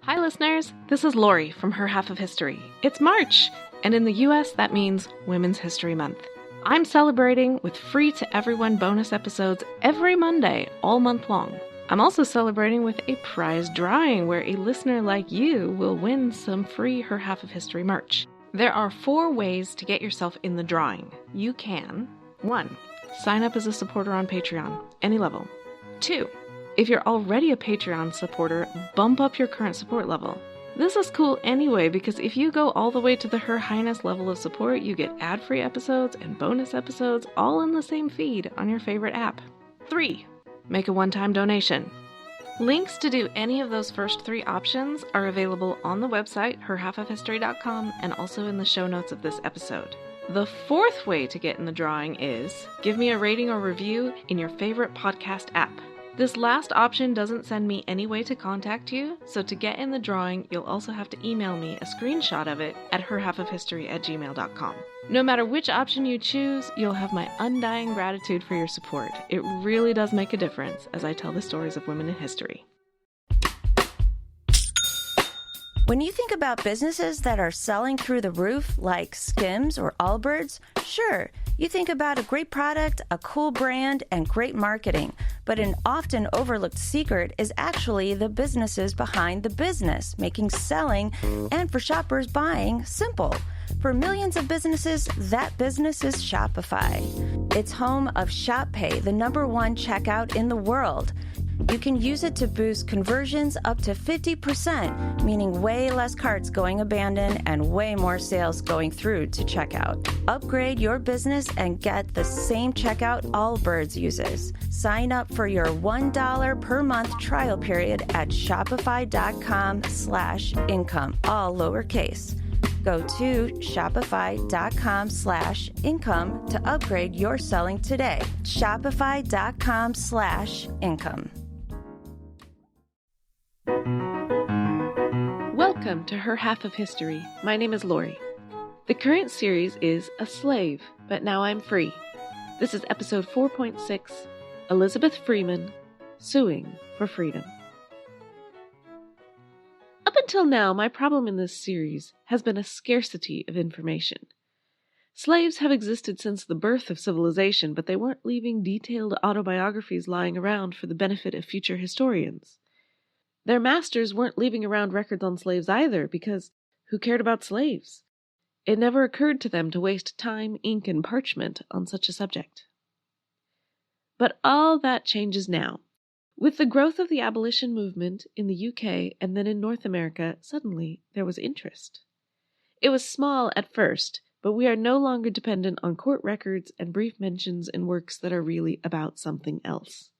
Hi listeners, this is Lori from Her Half of History. It's March, and in the US that means Women's History Month. I'm celebrating with free-to-everyone bonus episodes every Monday, all month long. I'm also celebrating with a prize drawing where a listener like you will win some free Her Half of History merch. There are 4 ways to get yourself in the drawing. You can 1. Sign up as a supporter on Patreon, any level. 2. If you're already a Patreon supporter, bump up your current support level. This is cool anyway because if you go all the way to the Her Highness level of support, you get ad-free episodes and bonus episodes all in the same feed on your favorite app. 3. Make a one-time donation. Links to do any of those first 3 options are available on the website, herhalfofhistory.com, and also in the show notes of this episode. The 4th way to get in the drawing is give me a rating or review in your favorite podcast app. This last option doesn't send me any way to contact you, so to get in the drawing, you'll also have to email me a screenshot of it at herhalfofhistory@gmail.com. No matter which option you choose, you'll have my undying gratitude for your support. It really does make a difference as I tell the stories of women in history. When you think about businesses that are selling through the roof, like Skims or Allbirds, sure, you think about a great product, a cool brand, and great marketing. But an often overlooked secret is actually the businesses behind the business, making selling and for shoppers buying simple. For millions of businesses, that business is Shopify. It's home of ShopPay, the #1 checkout in the world. You can use it to boost conversions up to 50%, meaning way less carts going abandoned and way more sales going through to checkout. Upgrade your business and get the same checkout Allbirds uses. Sign up for your $1 per month trial period at shopify.com/income, all lowercase. Go to shopify.com/income to upgrade your selling today. Shopify.com/income. Welcome to Her Half of History. My name is Lori. The current series is A Slave, but Now I'm Free. This is episode 4.6, Elizabeth Freeman, Suing for Freedom. Up until now, my problem in this series has been a scarcity of information. Slaves have existed since the birth of civilization, but they weren't leaving detailed autobiographies lying around for the benefit of future historians. Their masters weren't leaving around records on slaves either, because who cared about slaves? It never occurred to them to waste time, ink, and parchment on such a subject. But all that changes now. With the growth of the abolition movement in the UK and then in North America, suddenly there was interest. It was small at first, but we are no longer dependent on court records and brief mentions in works that are really about something else.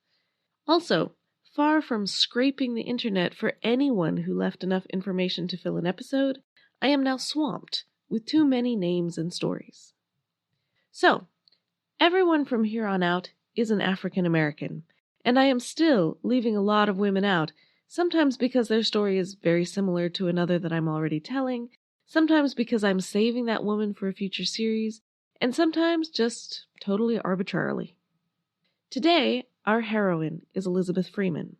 Also, far from scraping the internet for anyone who left enough information to fill an episode, I am now swamped with too many names and stories. So, everyone from here on out is an African American, and I am still leaving a lot of women out, sometimes because their story is very similar to another that I'm already telling, sometimes because I'm saving that woman for a future series, and sometimes just totally arbitrarily. Today, our heroine is Elizabeth Freeman.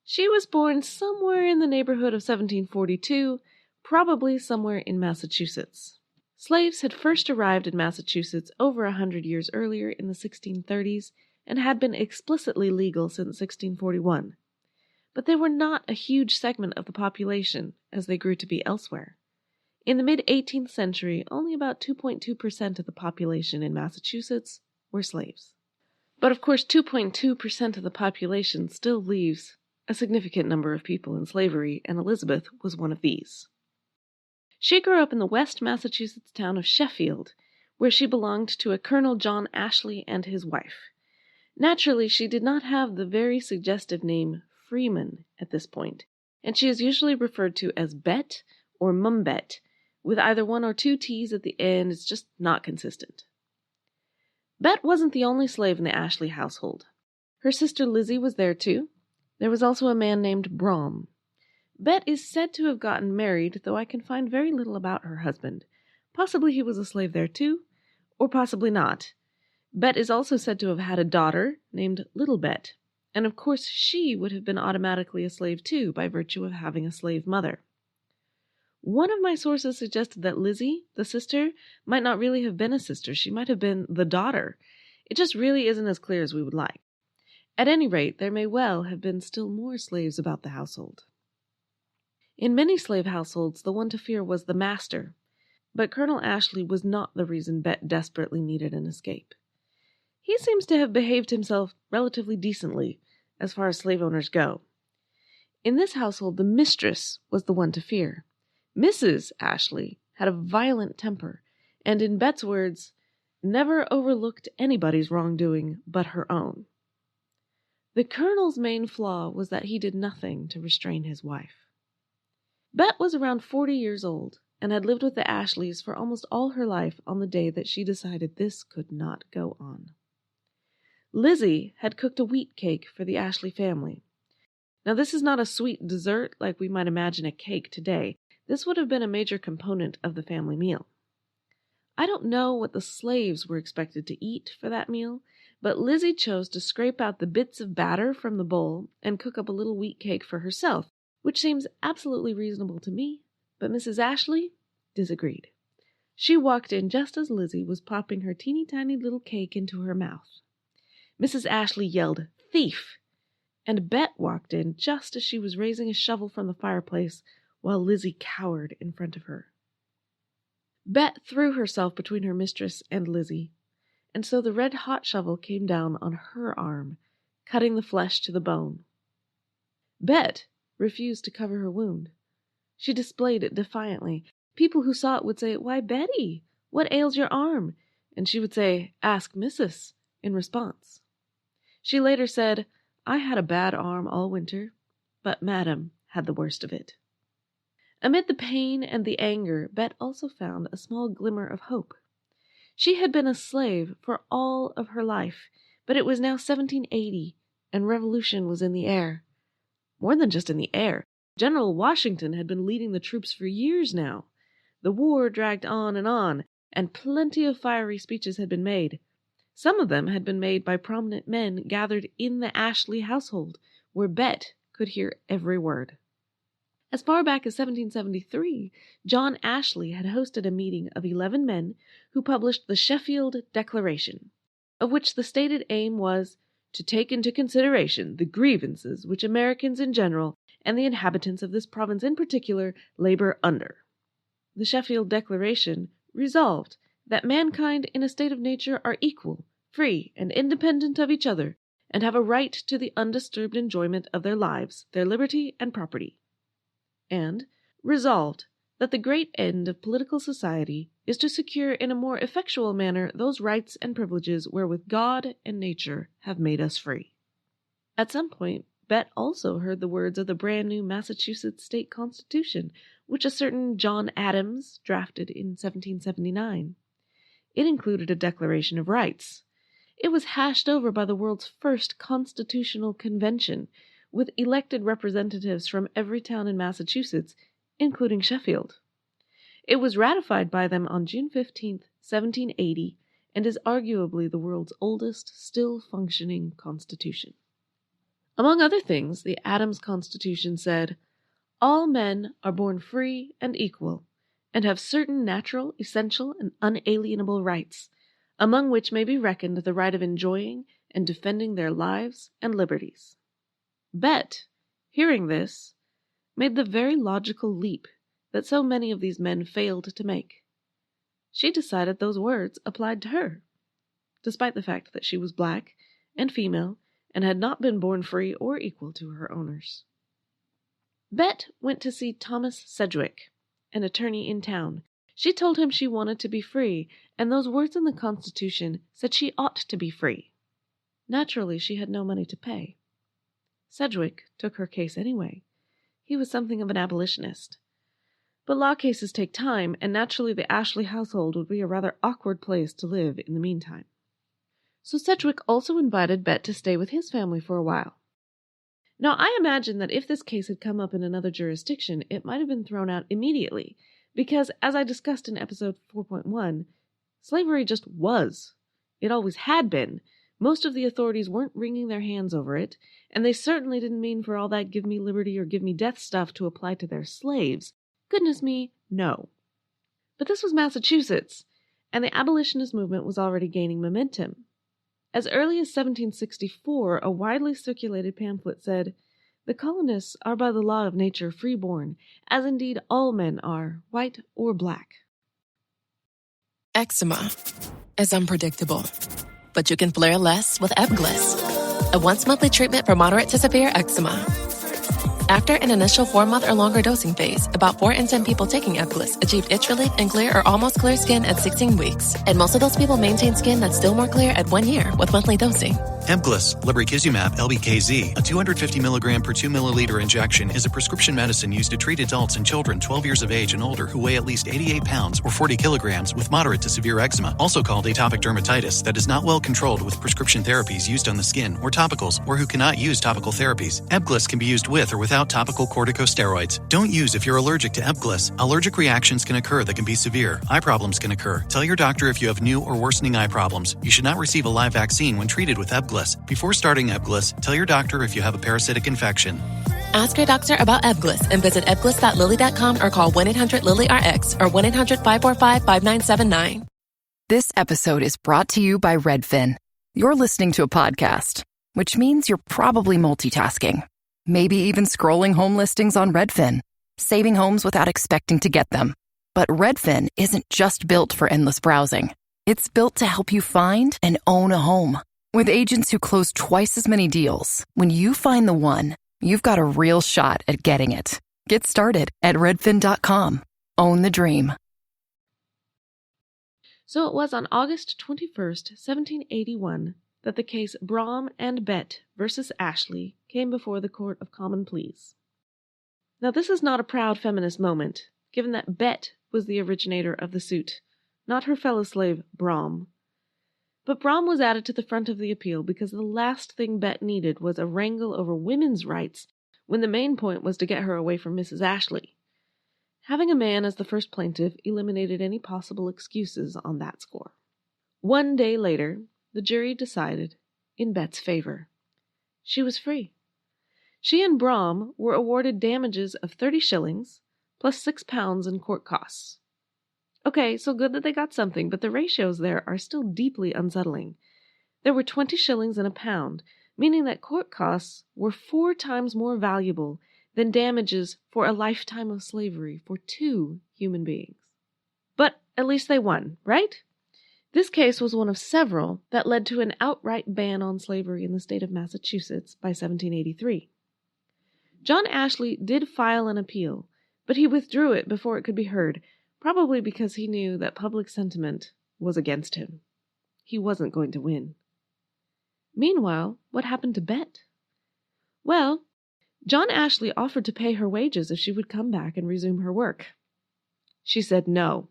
She was born somewhere in the neighborhood of 1742, probably somewhere in Massachusetts. Slaves had first arrived in Massachusetts over 100 years earlier in the 1630s and had been explicitly legal since 1641. But they were not a huge segment of the population as they grew to be elsewhere. In the mid-18th century, only about 2.2% of the population in Massachusetts were slaves. But of course, 2.2% of the population still leaves a significant number of people in slavery, and Elizabeth was one of these. She grew up in the West Massachusetts town of Sheffield, where she belonged to a Colonel John Ashley and his wife. Naturally, she did not have the very suggestive name Freeman at this point, and she is usually referred to as Bet or Mumbet, with either 1 or 2 T's at the end. It's just not consistent. Bet wasn't the only slave in the Ashley household. Her sister Lizzie was there too. There was also a man named Brom. Bet is said to have gotten married, though I can find very little about her husband. Possibly he was a slave there too, or possibly not. Bet is also said to have had a daughter named Little Bet. and of course she would have been automatically a slave too by virtue of having a slave mother. One of my sources suggested that Lizzie, the sister, might not really have been a sister. She might have been the daughter. It just really isn't as clear as we would like. At any rate, there may well have been still more slaves about the household. In many slave households, the one to fear was the master, but Colonel Ashley was not the reason Bet desperately needed an escape. He seems to have behaved himself relatively decently, as far as slave owners go. In this household, the mistress was the one to fear. Mrs. Ashley had a violent temper, and in Bet's words, never overlooked anybody's wrongdoing but her own. The Colonel's main flaw was that he did nothing to restrain his wife. Bet was around 40 years old and had lived with the Ashleys for almost all her life on the day that she decided this could not go on. Lizzie had cooked a wheat cake for the Ashley family. Now, this is not a sweet dessert like we might imagine a cake today. This would have been a major component of the family meal. I don't know what the slaves were expected to eat for that meal, but Lizzie chose to scrape out the bits of batter from the bowl and cook up a little wheat cake for herself, which seems absolutely reasonable to me, but Mrs. Ashley disagreed. She walked in just as Lizzie was popping her teeny tiny little cake into her mouth. Mrs. Ashley yelled, "Thief!" and Bet walked in just as she was raising a shovel from the fireplace while Lizzie cowered in front of her. Bet threw herself between her mistress and Lizzie, and so the red-hot shovel came down on her arm, cutting the flesh to the bone. Bet refused to cover her wound. She displayed it defiantly. People who saw it would say, "Why, Betty, what ails your arm?" And she would say, "Ask Missus," in response. She later said, "I had a bad arm all winter, but Madam had the worst of it." Amid the pain and the anger, Bet also found a small glimmer of hope. She had been a slave for all of her life, but it was now 1780, and revolution was in the air. More than just in the air. General Washington had been leading the troops for years now. The war dragged on, and plenty of fiery speeches had been made. Some of them had been made by prominent men gathered in the Ashley household, where Bet could hear every word. As far back as 1773, John Ashley had hosted a meeting of 11 men who published the Sheffield Declaration, of which the stated aim was to take into consideration the grievances which Americans in general and the inhabitants of this province in particular labor under. The Sheffield Declaration resolved that mankind in a state of nature are equal, free, and independent of each other, and have a right to the undisturbed enjoyment of their lives, their liberty, and property. And resolved that the great end of political society is to secure in a more effectual manner those rights and privileges wherewith God and nature have made us free. At some point, Bet also heard the words of the brand new Massachusetts state constitution, which a certain John Adams drafted in 1779. It included a Declaration of Rights. It was hashed over by the world's first constitutional convention, with elected representatives from every town in Massachusetts, including Sheffield. It was ratified by them on June 15, 1780, and is arguably the world's oldest still-functioning constitution. Among other things, the Adams Constitution said, "All men are born free and equal, and have certain natural, essential, and unalienable rights, among which may be reckoned the right of enjoying and defending their lives and liberties." Bet, hearing this, made the very logical leap that so many of these men failed to make. She decided those words applied to her, despite the fact that she was black and female and had not been born free or equal to her owners. Bet went to see Thomas Sedgwick, an attorney in town. She told him she wanted to be free, and those words in the Constitution said she ought to be free. Naturally, she had no money to pay. Sedgwick took her case anyway. He was something of an abolitionist. But law cases take time, and naturally the Ashley household would be a rather awkward place to live in the meantime. So Sedgwick also invited Bet to stay with his family for a while. Now, I imagine that if this case had come up in another jurisdiction, it might have been thrown out immediately, because, as I discussed in episode 4.1, slavery just was. It always had been, Most of the authorities weren't wringing their hands over it, and they certainly didn't mean for all that give me liberty or give me death stuff to apply to their slaves. Goodness me, no. But this was Massachusetts, and the abolitionist movement was already gaining momentum. As early as 1764, a widely circulated pamphlet said, "The colonists are by the law of nature freeborn, as indeed all men are, white or black." Eczema is unpredictable, but you can flare less with Ebglyss, a once-monthly treatment for moderate to severe eczema. After an initial 4-month or longer dosing phase, about 4 in 10 people taking Ebglyss achieved itch relief and clear or almost clear skin at 16 weeks. And most of those people maintain skin that's still more clear at 1 year with monthly dosing. Ebglyss, lebrikizumab LBKZ, a 250 milligram per 2 milliliter injection, is a prescription medicine used to treat adults and children 12 years of age and older who weigh at least 88 pounds or 40 kilograms with moderate to severe eczema, also called atopic dermatitis, that is not well controlled with prescription therapies used on the skin or topicals, or who cannot use topical therapies. Ebglyss can be used with or without topical corticosteroids. Don't use if you're allergic to Ebglyss. Allergic reactions can occur that can be severe. Eye problems can occur. Tell your doctor if you have new or worsening eye problems. You should not receive a live vaccine when treated with Ebglyss. Before starting Ebglyss, tell your doctor if you have a parasitic infection. Ask your doctor about Ebglyss and visit ebglyss.lilly.com or call 1-800-LILY-RX or 1-800-545-5979. This episode is brought to you by Redfin. You're listening to a podcast, which means you're probably multitasking. Maybe even scrolling home listings on Redfin, saving homes without expecting to get them. But Redfin isn't just built for endless browsing. It's built to help you find and own a home. With agents who close twice as many deals, when you find the one, you've got a real shot at getting it. Get started at redfin.com. Own the dream. So it was on August 21st, 1781, that the case Brom and Bett versus Ashley came before the Court of Common Pleas. Now this is not a proud feminist moment, given that Bett was the originator of the suit, not her fellow slave Brom. But Brom was added to the front of the appeal because the last thing Bett needed was a wrangle over women's rights when the main point was to get her away from Mrs. Ashley. Having a man as the first plaintiff eliminated any possible excuses on that score. 1 day later, the jury decided in Bett's favor. She was free. She and Brom were awarded damages of 30 shillings plus £6 in court costs. Okay, so good that they got something, but the ratios there are still deeply unsettling. There were 20 shillings in a pound, meaning that court costs were 4 times more valuable than damages for a lifetime of slavery for 2 human beings. But at least they won, right? This case was one of several that led to an outright ban on slavery in the state of Massachusetts by 1783. John Ashley did file an appeal, but he withdrew it before it could be heard, probably because he knew that public sentiment was against him. He wasn't going to win. Meanwhile, what happened to Bett? Well, John Ashley offered to pay her wages if she would come back and resume her work. She said no.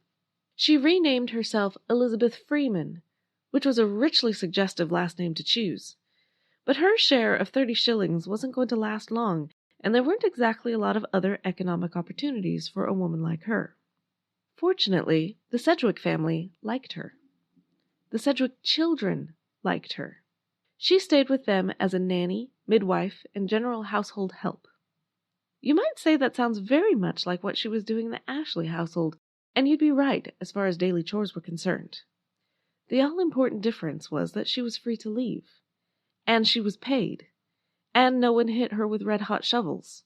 She renamed herself Elizabeth Freeman, which was a richly suggestive last name to choose. But her share of 30 shillings wasn't going to last long, and there weren't exactly a lot of other economic opportunities for a woman like her. Fortunately, the Sedgwick family liked her. The Sedgwick children liked her. She stayed with them as a nanny, midwife, and general household help. You might say that sounds very much like what she was doing in the Ashley household, and you'd be right as far as daily chores were concerned. The all-important difference was that she was free to leave, and she was paid, and no one hit her with red-hot shovels.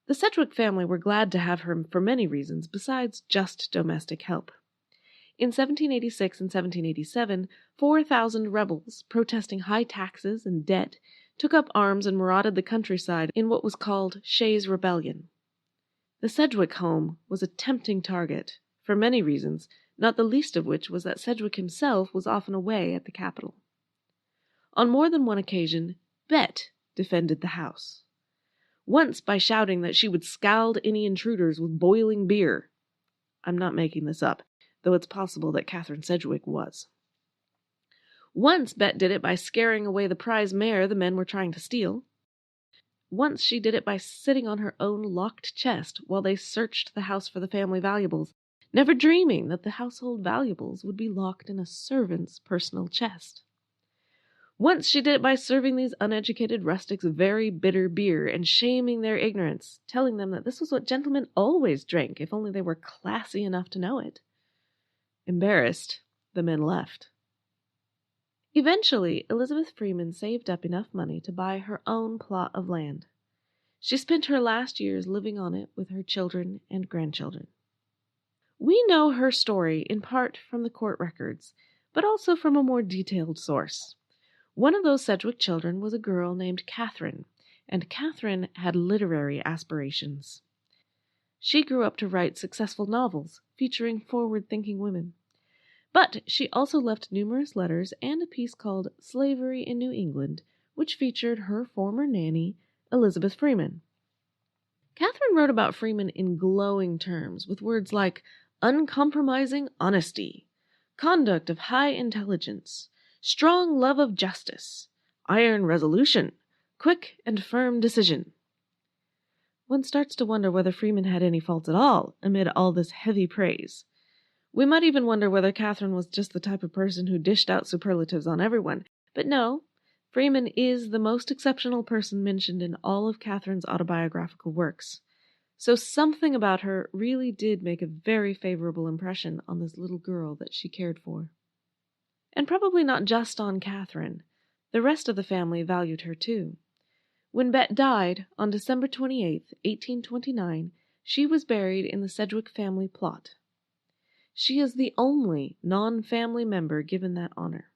The Sedgwick family were glad to have her for many reasons besides just domestic help. In 1786 and 1787, 4,000 rebels, protesting high taxes and debt, took up arms and marauded the countryside in what was called Shays' Rebellion. The Sedgwick home was a tempting target, for many reasons, not the least of which was that Sedgwick himself was often away at the capital. On more than one occasion, Bett defended the house. Once by shouting that she would scald any intruders with boiling beer. I'm not making this up, though it's possible that Catherine Sedgwick was. Once Bett did it by scaring away the prize mare the men were trying to steal. Once she did it by sitting on her own locked chest while they searched the house for the family valuables, never dreaming that the household valuables would be locked in a servant's personal chest. Once she did it by serving these uneducated rustics very bitter beer and shaming their ignorance, telling them that this was what gentlemen always drank if only they were classy enough to know it. Embarrassed, the men left. Eventually, Elizabeth Freeman saved up enough money to buy her own plot of land. She spent her last years living on it with her children and grandchildren. We know her story in part from the court records, but also from a more detailed source. One of those Sedgwick children was a girl named Catherine, and Catherine had literary aspirations. She grew up to write successful novels featuring forward-thinking women. But she also left numerous letters and a piece called Slavery in New England, which featured her former nanny, Elizabeth Freeman. Catherine wrote about Freeman in glowing terms, with words like uncompromising honesty, conduct of high intelligence, strong love of justice, iron resolution, quick and firm decision. One starts to wonder whether Freeman had any faults at all amid all this heavy praise. We might even wonder whether Catherine was just the type of person who dished out superlatives on everyone. But no, Freeman is the most exceptional person mentioned in all of Catherine's autobiographical works. So something about her really did make a very favorable impression on this little girl that she cared for. And probably not just on Catherine. The rest of the family valued her too. When Bet died on December 28, 1829, she was buried in the Sedgwick family plot. She is the only non-family member given that honor.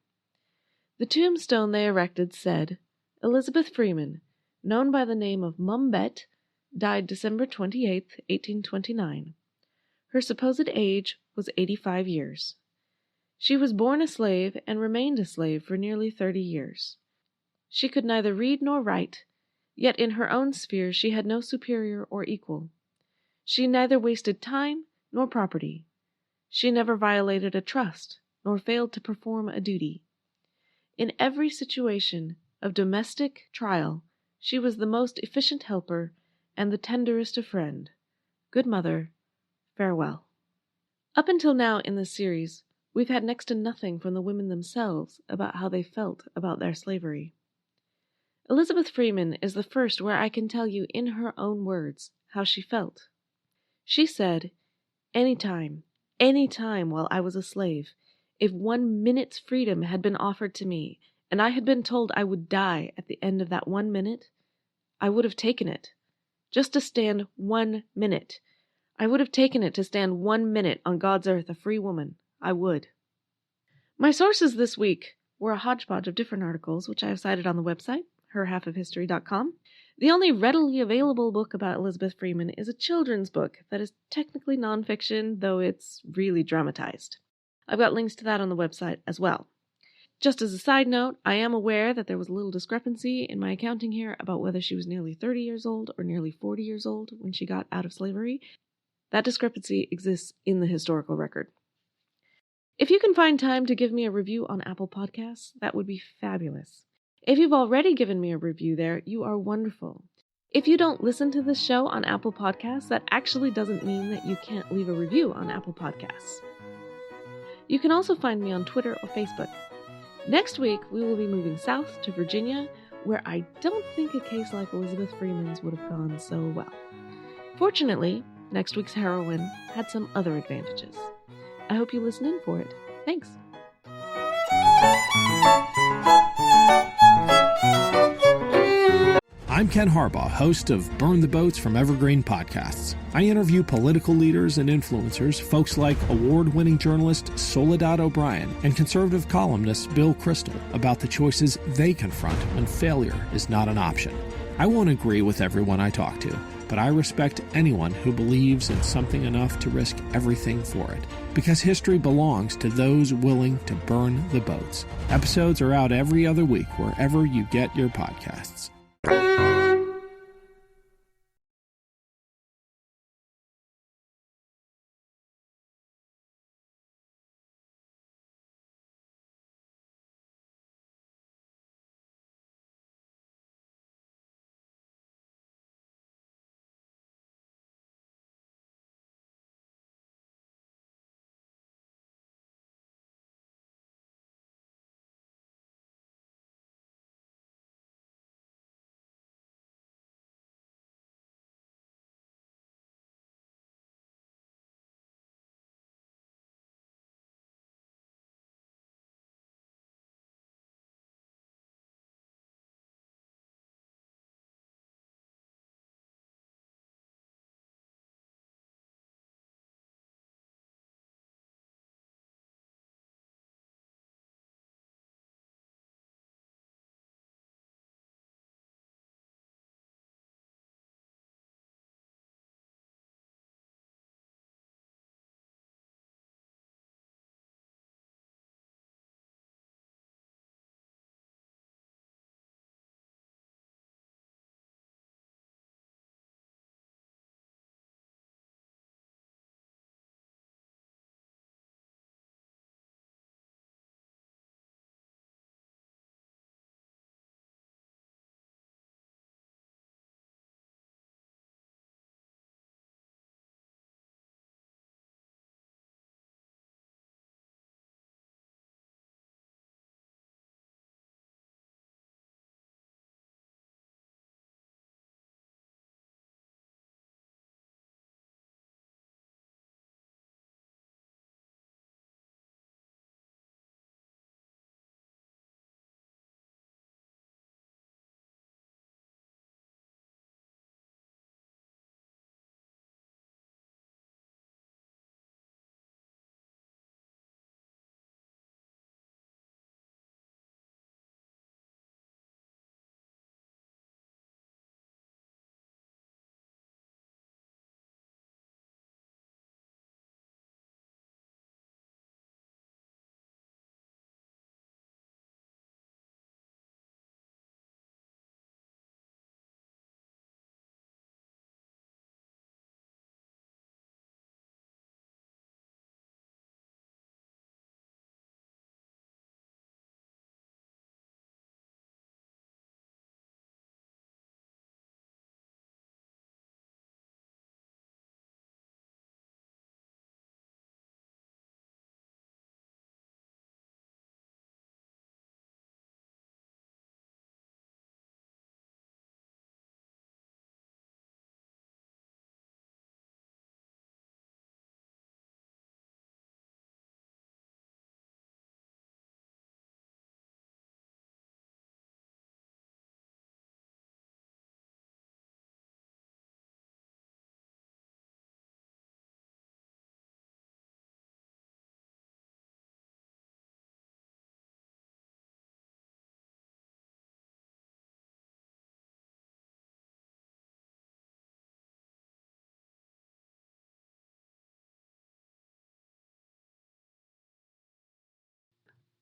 The tombstone they erected said, Elizabeth Freeman, known by the name of Mumbet, died December 28, 1829. Her supposed age was 85 years. She was born a slave and remained a slave for nearly 30 years. She could neither read nor write, yet in her own sphere she had no superior or equal. She neither wasted time nor property. She never violated a trust, nor failed to perform a duty. In every situation of domestic trial, she was the most efficient helper and the tenderest of friend. Good mother, farewell. Up until now in this series, we've had next to nothing from the women themselves about how they felt about their slavery. Elizabeth Freeman is the first where I can tell you in her own words how she felt. She said, any time while I was a slave, if 1 minute's freedom had been offered to me, and I had been told I would die at the end of that 1 minute, I would have taken it. Just to stand 1 minute. I would have taken it to stand 1 minute on God's earth a free woman. I would. My sources this week were a hodgepodge of different articles, which I have cited on the website, herhalfofhistory.com. The only readily available book about Elizabeth Freeman is a children's book that is technically nonfiction, though it's really dramatized. I've got links to that on the website as well. Just as a side note, I am aware that there was a little discrepancy in my accounting here about whether she was nearly 30 years old or nearly 40 years old when she got out of slavery. That discrepancy exists in the historical record. If you can find time to give me a review on Apple Podcasts, that would be fabulous. If you've already given me a review there, you are wonderful. If you don't listen to this show on Apple Podcasts, that actually doesn't mean that you can't leave a review on Apple Podcasts. You can also find me on Twitter or Facebook. Next week, we will be moving south to Virginia, where I don't think a case like Elizabeth Freeman's would have gone so well. Fortunately, next week's heroine had some other advantages. I hope you listen in for it. Thanks. I'm Ken Harbaugh, host of Burn the Boats from Evergreen Podcasts. I interview political leaders and influencers, folks like award-winning journalist Soledad O'Brien and conservative columnist Bill Kristol about the choices they confront when failure is not an option. I won't agree with everyone I talk to, but I respect anyone who believes in something enough to risk everything for it. Because history belongs to those willing to burn the boats. Episodes are out every other week wherever you get your podcasts.